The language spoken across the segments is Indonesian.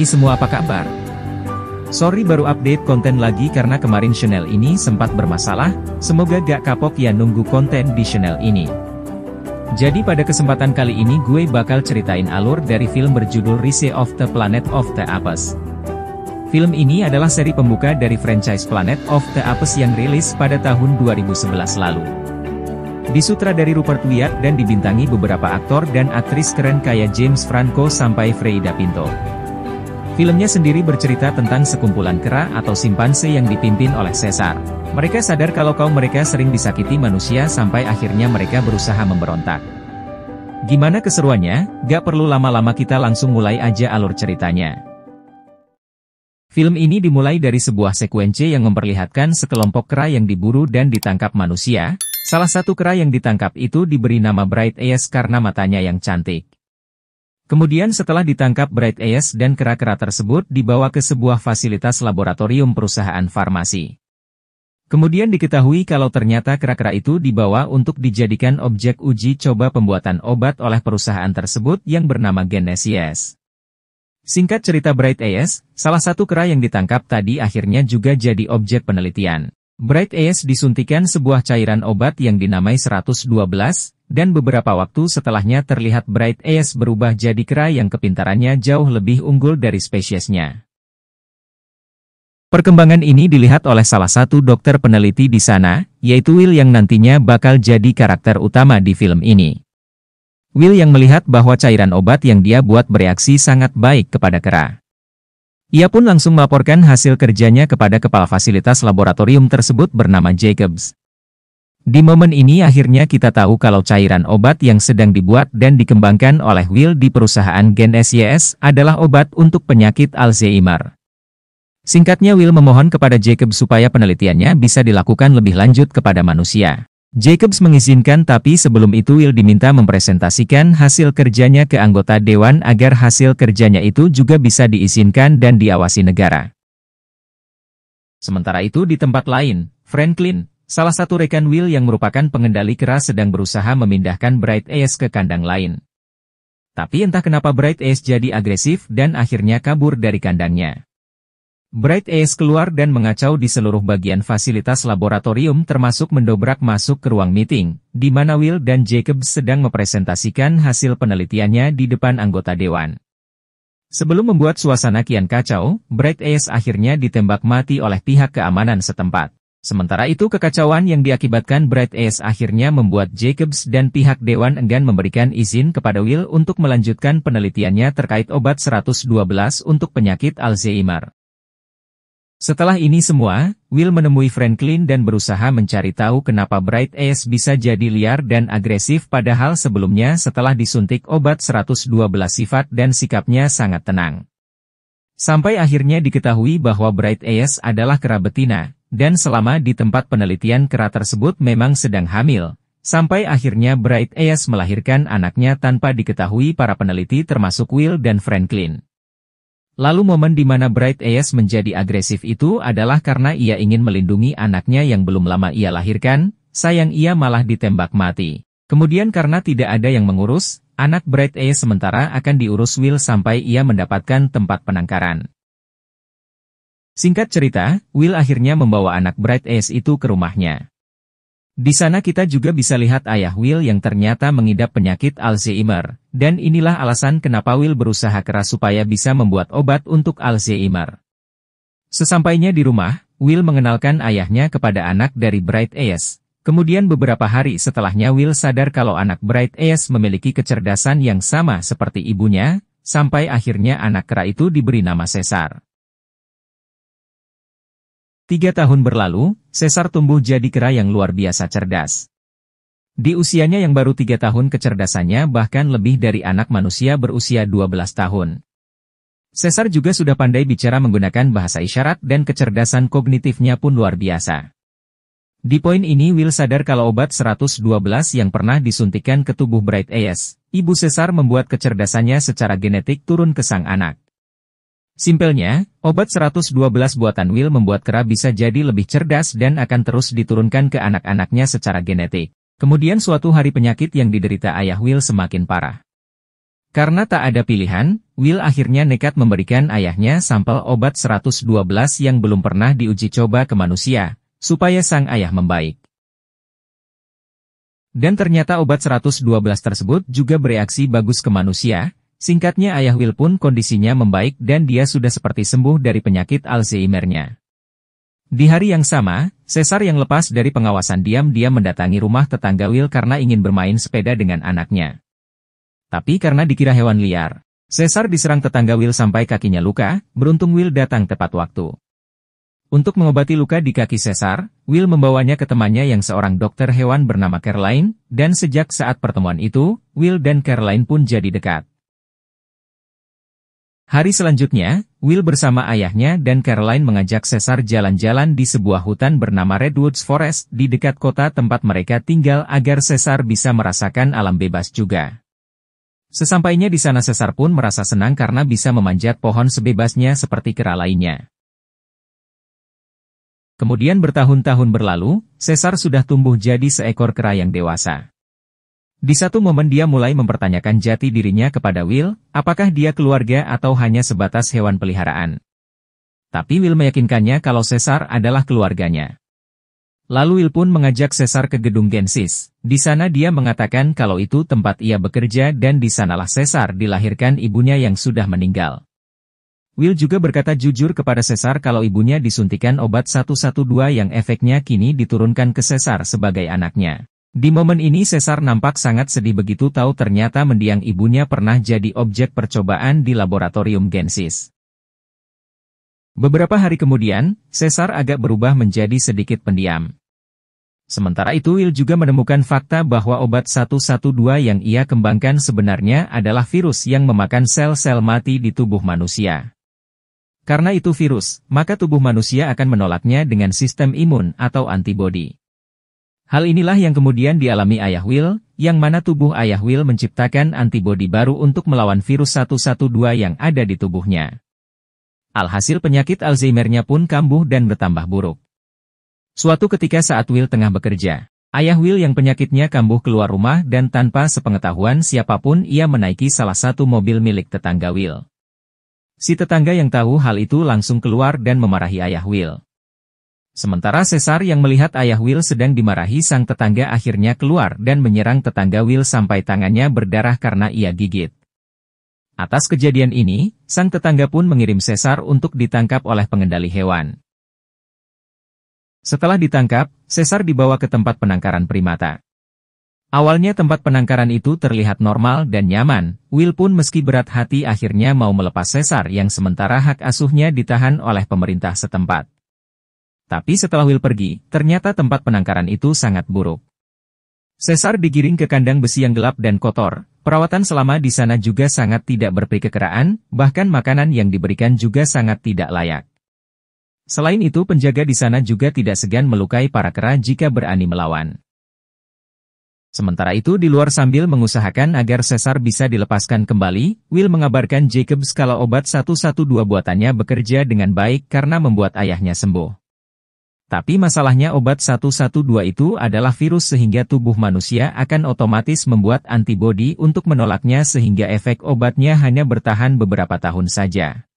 Hai semua, apa kabar? Sorry baru update konten lagi karena kemarin channel ini sempat bermasalah, semoga gak kapok ya nunggu konten di channel ini. Jadi pada kesempatan kali ini gue bakal ceritain alur dari film berjudul Rise of the Planet of the Apes. Film ini adalah seri pembuka dari franchise Planet of the Apes yang rilis pada tahun 2011 lalu. Disutradari Rupert Wyatt dan dibintangi beberapa aktor dan aktris keren kayak James Franco sampai Freida Pinto. Filmnya sendiri bercerita tentang sekumpulan kera atau simpanse yang dipimpin oleh Caesar. Mereka sadar kalau kaum mereka sering disakiti manusia sampai akhirnya mereka berusaha memberontak. Gimana keseruannya? Gak perlu lama-lama, kita langsung mulai aja alur ceritanya. Film ini dimulai dari sebuah sekuense yang memperlihatkan sekelompok kera yang diburu dan ditangkap manusia. Salah satu kera yang ditangkap itu diberi nama Bright Eyes karena matanya yang cantik. Kemudian setelah ditangkap, Bright Eyes dan kera-kera tersebut dibawa ke sebuah fasilitas laboratorium perusahaan farmasi. Kemudian diketahui kalau ternyata kera-kera itu dibawa untuk dijadikan objek uji coba pembuatan obat oleh perusahaan tersebut yang bernama Genesis. Singkat cerita, Bright Eyes, salah satu kera yang ditangkap tadi, akhirnya juga jadi objek penelitian. Bright Eyes disuntikan sebuah cairan obat yang dinamai 112, dan beberapa waktu setelahnya terlihat Bright Eyes berubah jadi kera yang kepintarannya jauh lebih unggul dari spesiesnya. Perkembangan ini dilihat oleh salah satu dokter peneliti di sana, yaitu Will yang nantinya bakal jadi karakter utama di film ini. Will yang melihat bahwa cairan obat yang dia buat bereaksi sangat baik kepada kera. Ia pun langsung melaporkan hasil kerjanya kepada kepala fasilitas laboratorium tersebut bernama Jacobs. Di momen ini akhirnya kita tahu kalau cairan obat yang sedang dibuat dan dikembangkan oleh Will di perusahaan Genesis adalah obat untuk penyakit Alzheimer. Singkatnya, Will memohon kepada Jacobs supaya penelitiannya bisa dilakukan lebih lanjut kepada manusia. Jacobs mengizinkan, tapi sebelum itu Will diminta mempresentasikan hasil kerjanya ke anggota dewan agar hasil kerjanya itu juga bisa diizinkan dan diawasi negara. Sementara itu di tempat lain, Franklin, salah satu rekan Will yang merupakan pengendali kera, sedang berusaha memindahkan Bright Eyes ke kandang lain. Tapi entah kenapa Bright Eyes jadi agresif dan akhirnya kabur dari kandangnya. Bright Eyes keluar dan mengacau di seluruh bagian fasilitas laboratorium, termasuk mendobrak masuk ke ruang meeting, di mana Will dan Jacob sedang mempresentasikan hasil penelitiannya di depan anggota dewan. Sebelum membuat suasana kian kacau, Bright Eyes akhirnya ditembak mati oleh pihak keamanan setempat. Sementara itu kekacauan yang diakibatkan Bright Eyes akhirnya membuat Jacobs dan pihak dewan enggan memberikan izin kepada Will untuk melanjutkan penelitiannya terkait obat 112 untuk penyakit Alzheimer. Setelah ini semua, Will menemui Franklin dan berusaha mencari tahu kenapa Bright Eyes bisa jadi liar dan agresif, padahal sebelumnya setelah disuntik obat 112 sifat dan sikapnya sangat tenang. Sampai akhirnya diketahui bahwa Bright Eyes adalah kera betina, dan selama di tempat penelitian kera tersebut memang sedang hamil, sampai akhirnya Bright Eyes melahirkan anaknya tanpa diketahui para peneliti termasuk Will dan Franklin. Lalu momen di mana Bright Eyes menjadi agresif itu adalah karena ia ingin melindungi anaknya yang belum lama ia lahirkan, sayang ia malah ditembak mati. Kemudian karena tidak ada yang mengurus, anak Bright Eyes sementara akan diurus Will sampai ia mendapatkan tempat penangkaran. Singkat cerita, Will akhirnya membawa anak Bright Eyes itu ke rumahnya. Di sana kita juga bisa lihat ayah Will yang ternyata mengidap penyakit Alzheimer, dan inilah alasan kenapa Will berusaha keras supaya bisa membuat obat untuk Alzheimer. Sesampainya di rumah, Will mengenalkan ayahnya kepada anak dari Bright Eyes. Kemudian beberapa hari setelahnya Will sadar kalau anak Bright Eyes memiliki kecerdasan yang sama seperti ibunya, sampai akhirnya anak kera itu diberi nama Caesar. 3 tahun berlalu, Caesar tumbuh jadi kera yang luar biasa cerdas. Di usianya yang baru 3 tahun kecerdasannya bahkan lebih dari anak manusia berusia 12 tahun. Caesar juga sudah pandai bicara menggunakan bahasa isyarat dan kecerdasan kognitifnya pun luar biasa. Di poin ini Will sadar kalau obat 112 yang pernah disuntikan ke tubuh Bright Eyes, ibu Caesar membuat kecerdasannya secara genetik turun ke sang anak. Simpelnya, obat 112 buatan Will membuat kera bisa jadi lebih cerdas dan akan terus diturunkan ke anak-anaknya secara genetik. Kemudian suatu hari penyakit yang diderita ayah Will semakin parah. Karena tak ada pilihan, Will akhirnya nekat memberikan ayahnya sampel obat 112 yang belum pernah diuji coba ke manusia, supaya sang ayah membaik. Dan ternyata obat 112 tersebut juga bereaksi bagus ke manusia. Singkatnya ayah Will pun kondisinya membaik dan dia sudah seperti sembuh dari penyakit Alzheimer-nya. Di hari yang sama, Caesar yang lepas dari pengawasan diam-diam mendatangi rumah tetangga Will karena ingin bermain sepeda dengan anaknya. Tapi karena dikira hewan liar, Caesar diserang tetangga Will sampai kakinya luka. Beruntung Will datang tepat waktu. Untuk mengobati luka di kaki Caesar, Will membawanya ke temannya yang seorang dokter hewan bernama Caroline, dan sejak saat pertemuan itu, Will dan Caroline pun jadi dekat. Hari selanjutnya, Will bersama ayahnya dan Caroline mengajak Caesar jalan-jalan di sebuah hutan bernama Redwoods Forest di dekat kota tempat mereka tinggal agar Caesar bisa merasakan alam bebas juga. Sesampainya di sana Caesar pun merasa senang karena bisa memanjat pohon sebebasnya seperti kera lainnya. Kemudian bertahun-tahun berlalu, Caesar sudah tumbuh jadi seekor kera yang dewasa. Di satu momen dia mulai mempertanyakan jati dirinya kepada Will, apakah dia keluarga atau hanya sebatas hewan peliharaan. Tapi Will meyakinkannya kalau Caesar adalah keluarganya. Lalu Will pun mengajak Caesar ke gedung Gensis. Di sana dia mengatakan kalau itu tempat ia bekerja dan di sanalah Caesar dilahirkan ibunya yang sudah meninggal. Will juga berkata jujur kepada Caesar kalau ibunya disuntikan obat 112 yang efeknya kini diturunkan ke Caesar sebagai anaknya. Di momen ini Caesar nampak sangat sedih begitu tahu ternyata mendiang ibunya pernah jadi objek percobaan di laboratorium Gensis. Beberapa hari kemudian, Caesar agak berubah menjadi sedikit pendiam. Sementara itu Will juga menemukan fakta bahwa obat 112 yang ia kembangkan sebenarnya adalah virus yang memakan sel-sel mati di tubuh manusia. Karena itu virus, maka tubuh manusia akan menolaknya dengan sistem imun atau antibodi. Hal inilah yang kemudian dialami ayah Will, yang mana tubuh ayah Will menciptakan antibodi baru untuk melawan virus 112 yang ada di tubuhnya. Alhasil penyakit Alzheimer-nya pun kambuh dan bertambah buruk. Suatu ketika saat Will tengah bekerja, ayah Will yang penyakitnya kambuh keluar rumah dan tanpa sepengetahuan siapapun ia menaiki salah satu mobil milik tetangga Will. Si tetangga yang tahu hal itu langsung keluar dan memarahi ayah Will. Sementara Caesar yang melihat ayah Will sedang dimarahi sang tetangga akhirnya keluar dan menyerang tetangga Will sampai tangannya berdarah karena ia gigit. Atas kejadian ini, sang tetangga pun mengirim Caesar untuk ditangkap oleh pengendali hewan. Setelah ditangkap, Caesar dibawa ke tempat penangkaran primata. Awalnya tempat penangkaran itu terlihat normal dan nyaman, Will pun meski berat hati akhirnya mau melepas Caesar yang sementara hak asuhnya ditahan oleh pemerintah setempat. Tapi setelah Will pergi, ternyata tempat penangkaran itu sangat buruk. Caesar digiring ke kandang besi yang gelap dan kotor, perawatan selama di sana juga sangat tidak berkekeraan, bahkan makanan yang diberikan juga sangat tidak layak. Selain itu penjaga di sana juga tidak segan melukai para kera jika berani melawan. Sementara itu di luar sambil mengusahakan agar Caesar bisa dilepaskan kembali, Will mengabarkan Jacobs kalau obat 112 buatannya bekerja dengan baik karena membuat ayahnya sembuh. Tapi masalahnya obat 112 itu adalah virus sehingga tubuh manusia akan otomatis membuat antibodi untuk menolaknya sehingga efek obatnya hanya bertahan beberapa tahun saja.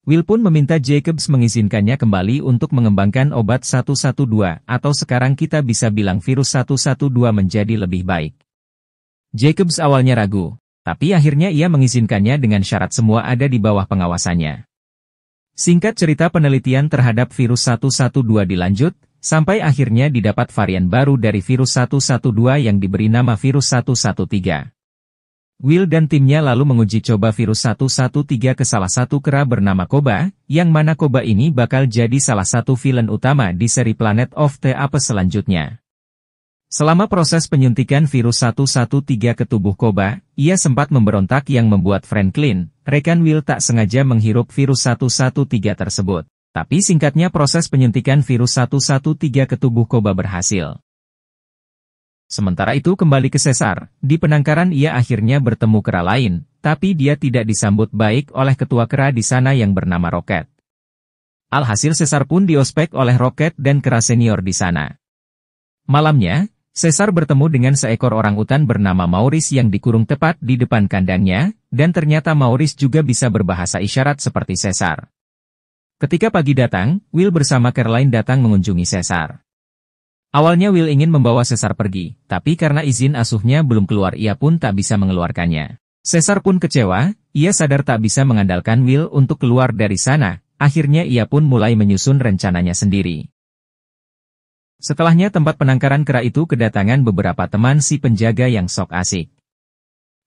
Will pun meminta Jacobs mengizinkannya kembali untuk mengembangkan obat 112 atau sekarang kita bisa bilang virus 112 menjadi lebih baik. Jacobs awalnya ragu, tapi akhirnya ia mengizinkannya dengan syarat semua ada di bawah pengawasannya. Singkat cerita penelitian terhadap virus 112 dilanjut, sampai akhirnya didapat varian baru dari virus 112 yang diberi nama virus 113. Will dan timnya lalu menguji coba virus 113 ke salah satu kera bernama Koba, yang mana Koba ini bakal jadi salah satu villain utama di seri Planet of the Apes selanjutnya. Selama proses penyuntikan virus 113 ke tubuh Koba, ia sempat memberontak yang membuat Franklin, rekan Will tak sengaja menghirup virus 113 tersebut. Tapi singkatnya proses penyuntikan virus 113 ke tubuh Koba berhasil. Sementara itu kembali ke Caesar, di penangkaran ia akhirnya bertemu kera lain, tapi dia tidak disambut baik oleh ketua kera di sana yang bernama Rocket. Alhasil Caesar pun diospek oleh Rocket dan kera senior di sana. Malamnya, Caesar bertemu dengan seekor orangutan bernama Maurice yang dikurung tepat di depan kandangnya, dan ternyata Maurice juga bisa berbahasa isyarat seperti Caesar. Ketika pagi datang, Will bersama Caroline datang mengunjungi Caesar. Awalnya Will ingin membawa Caesar pergi, tapi karena izin asuhnya belum keluar ia pun tak bisa mengeluarkannya. Caesar pun kecewa, ia sadar tak bisa mengandalkan Will untuk keluar dari sana, akhirnya ia pun mulai menyusun rencananya sendiri. Setelahnya tempat penangkaran kera itu kedatangan beberapa teman si penjaga yang sok asik.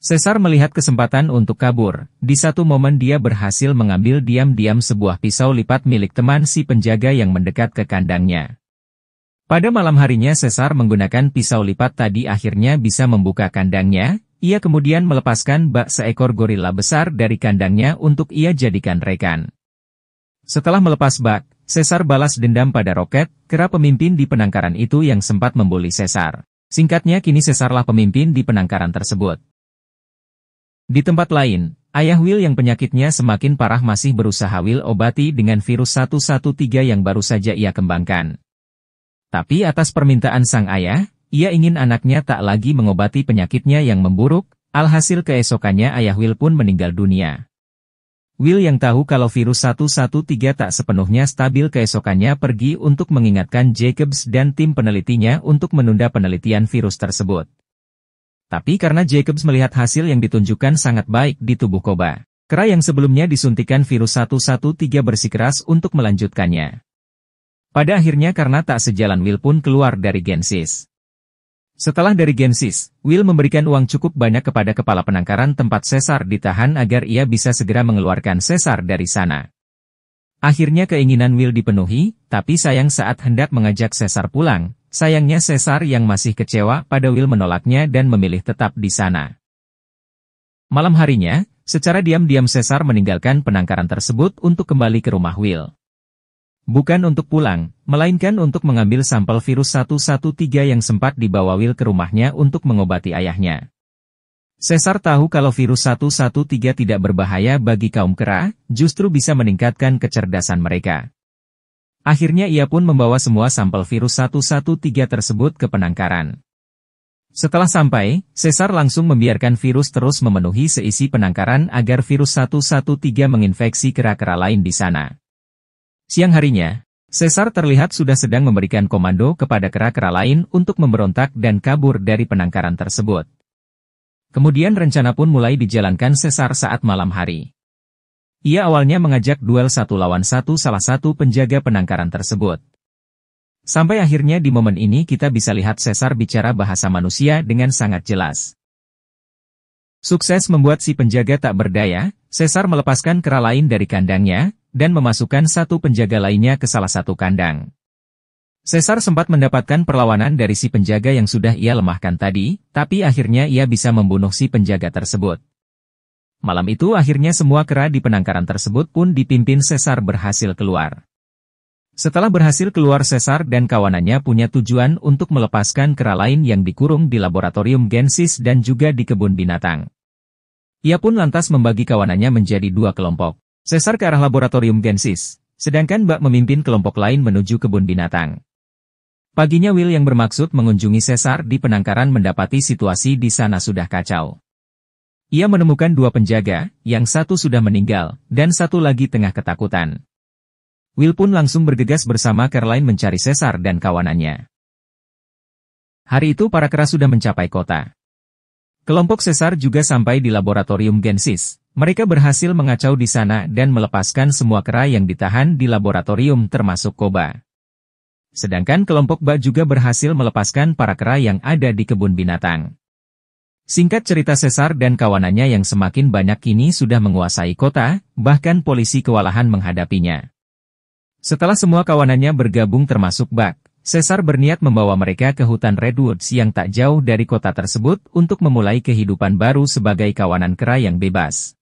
Caesar melihat kesempatan untuk kabur, di satu momen dia berhasil mengambil diam-diam sebuah pisau lipat milik teman si penjaga yang mendekat ke kandangnya. Pada malam harinya Caesar menggunakan pisau lipat tadi akhirnya bisa membuka kandangnya, ia kemudian melepaskan bak seekor gorila besar dari kandangnya untuk ia jadikan rekan. Setelah melepas bak, Caesar balas dendam pada Rocket, kera pemimpin di penangkaran itu yang sempat membuli Caesar. Singkatnya kini Caesarlah pemimpin di penangkaran tersebut. Di tempat lain, ayah Will yang penyakitnya semakin parah masih berusaha Will obati dengan virus 113 yang baru saja ia kembangkan. Tapi atas permintaan sang ayah, ia ingin anaknya tak lagi mengobati penyakitnya yang memburuk, alhasil keesokannya ayah Will pun meninggal dunia. Will yang tahu kalau virus 113 tak sepenuhnya stabil keesokannya pergi untuk mengingatkan Jacobs dan tim penelitinya untuk menunda penelitian virus tersebut. Tapi karena Jacobs melihat hasil yang ditunjukkan sangat baik di tubuh Koba, kera yang sebelumnya disuntikan virus 113 bersikeras untuk melanjutkannya. Pada akhirnya karena tak sejalan Will pun keluar dari Genesis. Setelah dari Genesis, Will memberikan uang cukup banyak kepada kepala penangkaran tempat Caesar ditahan agar ia bisa segera mengeluarkan Caesar dari sana. Akhirnya keinginan Will dipenuhi, tapi sayang saat hendak mengajak Caesar pulang, sayangnya Caesar yang masih kecewa pada Will menolaknya dan memilih tetap di sana. Malam harinya, secara diam-diam Caesar meninggalkan penangkaran tersebut untuk kembali ke rumah Will. Bukan untuk pulang, melainkan untuk mengambil sampel virus 113 yang sempat dibawa Will ke rumahnya untuk mengobati ayahnya. Caesar tahu kalau virus 113 tidak berbahaya bagi kaum kera, justru bisa meningkatkan kecerdasan mereka. Akhirnya ia pun membawa semua sampel virus 113 tersebut ke penangkaran. Setelah sampai, Caesar langsung membiarkan virus terus memenuhi seisi penangkaran agar virus 113 menginfeksi kera-kera lain di sana. Siang harinya, Caesar terlihat sudah sedang memberikan komando kepada kera-kera lain untuk memberontak dan kabur dari penangkaran tersebut. Kemudian rencana pun mulai dijalankan Caesar saat malam hari. Ia awalnya mengajak duel 1 lawan 1 salah satu penjaga penangkaran tersebut. Sampai akhirnya di momen ini kita bisa lihat Caesar bicara bahasa manusia dengan sangat jelas. Sukses membuat si penjaga tak berdaya, Caesar melepaskan kera lain dari kandangnya, dan memasukkan satu penjaga lainnya ke salah satu kandang. Caesar sempat mendapatkan perlawanan dari si penjaga yang sudah ia lemahkan tadi, tapi akhirnya ia bisa membunuh si penjaga tersebut. Malam itu akhirnya semua kera di penangkaran tersebut pun dipimpin Caesar berhasil keluar. Setelah berhasil keluar Caesar dan kawanannya punya tujuan untuk melepaskan kera lain yang dikurung di laboratorium Genesis dan juga di kebun binatang. Ia pun lantas membagi kawanannya menjadi 2 kelompok. Caesar ke arah laboratorium Genesis, sedangkan Buck memimpin kelompok lain menuju kebun binatang. Paginya Will yang bermaksud mengunjungi Caesar di penangkaran mendapati situasi di sana sudah kacau. Ia menemukan 2 penjaga, yang satu sudah meninggal, dan satu lagi tengah ketakutan. Will pun langsung bergegas bersama Caroline mencari Caesar dan kawanannya. Hari itu para kera sudah mencapai kota. Kelompok Caesar juga sampai di laboratorium Genesis. Mereka berhasil mengacau di sana dan melepaskan semua kera yang ditahan di laboratorium termasuk Koba. Sedangkan kelompok Ba juga berhasil melepaskan para kera yang ada di kebun binatang. Singkat cerita Caesar dan kawanannya yang semakin banyak kini sudah menguasai kota, bahkan polisi kewalahan menghadapinya. Setelah semua kawanannya bergabung termasuk Buck, Caesar berniat membawa mereka ke hutan Redwoods yang tak jauh dari kota tersebut untuk memulai kehidupan baru sebagai kawanan kera yang bebas.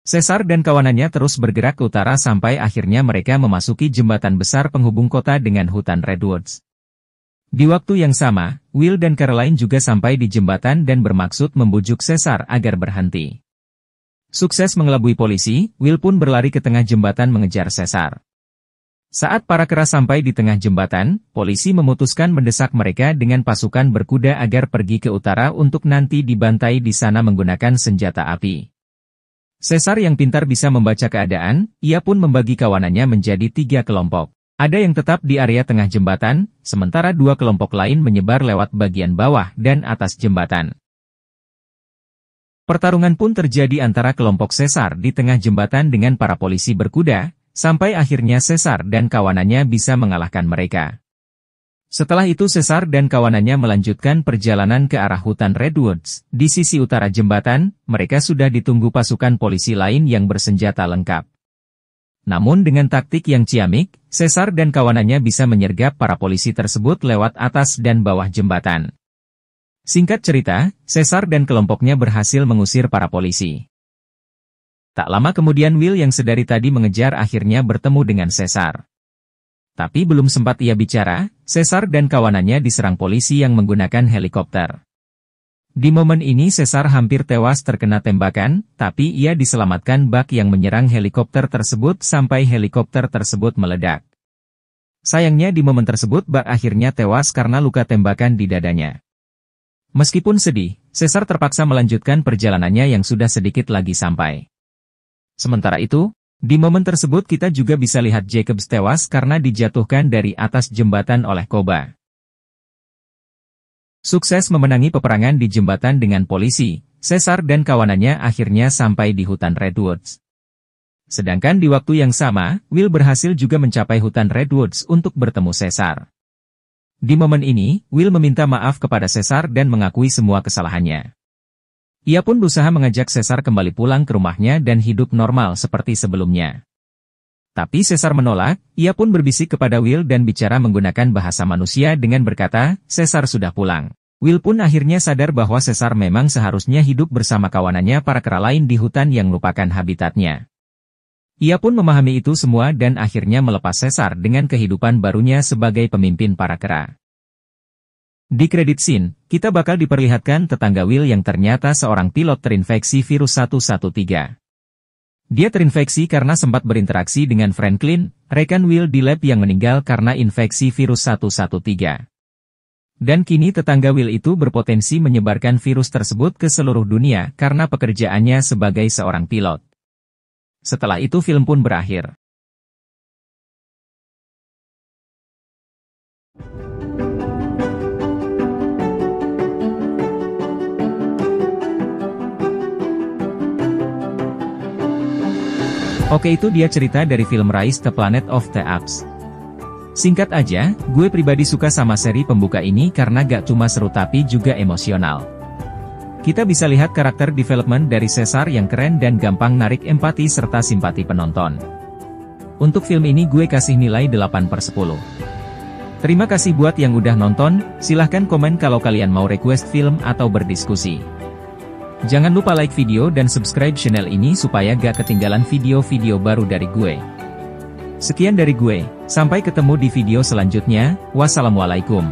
Caesar dan kawanannya terus bergerak ke utara sampai akhirnya mereka memasuki jembatan besar penghubung kota dengan hutan Redwoods. Di waktu yang sama, Will dan Caroline juga sampai di jembatan dan bermaksud membujuk Caesar agar berhenti. Sukses mengelabui polisi, Will pun berlari ke tengah jembatan mengejar Caesar. Saat para kera sampai di tengah jembatan, polisi memutuskan mendesak mereka dengan pasukan berkuda agar pergi ke utara untuk nanti dibantai di sana menggunakan senjata api. Caesar yang pintar bisa membaca keadaan, ia pun membagi kawanannya menjadi 3 kelompok. Ada yang tetap di area tengah jembatan, sementara 2 kelompok lain menyebar lewat bagian bawah dan atas jembatan. Pertarungan pun terjadi antara kelompok Caesar di tengah jembatan dengan para polisi berkuda, sampai akhirnya Caesar dan kawanannya bisa mengalahkan mereka. Setelah itu Caesar dan kawanannya melanjutkan perjalanan ke arah hutan Redwoods. Di sisi utara jembatan, mereka sudah ditunggu pasukan polisi lain yang bersenjata lengkap. Namun dengan taktik yang ciamik, Caesar dan kawanannya bisa menyergap para polisi tersebut lewat atas dan bawah jembatan. Singkat cerita, Caesar dan kelompoknya berhasil mengusir para polisi. Tak lama kemudian Will yang sedari tadi mengejar akhirnya bertemu dengan Caesar. Tapi belum sempat ia bicara, Caesar dan kawanannya diserang polisi yang menggunakan helikopter. Di momen ini Caesar hampir tewas terkena tembakan, tapi ia diselamatkan bak yang menyerang helikopter tersebut sampai helikopter tersebut meledak. Sayangnya di momen tersebut bak akhirnya tewas karena luka tembakan di dadanya. Meskipun sedih, Caesar terpaksa melanjutkan perjalanannya yang sudah sedikit lagi sampai. Sementara itu, di momen tersebut kita juga bisa lihat Jacobs tewas karena dijatuhkan dari atas jembatan oleh Koba. Sukses memenangi peperangan di jembatan dengan polisi, Caesar dan kawanannya akhirnya sampai di hutan Redwoods. Sedangkan di waktu yang sama, Will berhasil juga mencapai hutan Redwoods untuk bertemu Caesar. Di momen ini, Will meminta maaf kepada Caesar dan mengakui semua kesalahannya. Ia pun berusaha mengajak Caesar kembali pulang ke rumahnya dan hidup normal seperti sebelumnya. Tapi Caesar menolak, ia pun berbisik kepada Will dan bicara menggunakan bahasa manusia dengan berkata, Caesar sudah pulang. Will pun akhirnya sadar bahwa Caesar memang seharusnya hidup bersama kawanannya para kera lain di hutan yang merupakan habitatnya. Ia pun memahami itu semua dan akhirnya melepas Caesar dengan kehidupan barunya sebagai pemimpin para kera. Di kredit scene, kita bakal diperlihatkan tetangga Will yang ternyata seorang pilot terinfeksi virus 113. Dia terinfeksi karena sempat berinteraksi dengan Franklin, rekan Will di lab yang meninggal karena infeksi virus 113. Dan kini tetangga Will itu berpotensi menyebarkan virus tersebut ke seluruh dunia karena pekerjaannya sebagai seorang pilot. Setelah itu film pun berakhir. Oke, itu dia cerita dari film Rise the Planet of the Apes. Singkat aja, gue pribadi suka sama seri pembuka ini karena gak cuma seru tapi juga emosional. Kita bisa lihat karakter development dari Caesar yang keren dan gampang narik empati serta simpati penonton. Untuk film ini gue kasih nilai 8/10. Terima kasih buat yang udah nonton, silahkan komen kalau kalian mau request film atau berdiskusi. Jangan lupa like video dan subscribe channel ini supaya gak ketinggalan video-video baru dari gue. Sekian dari gue, sampai ketemu di video selanjutnya, wassalamualaikum.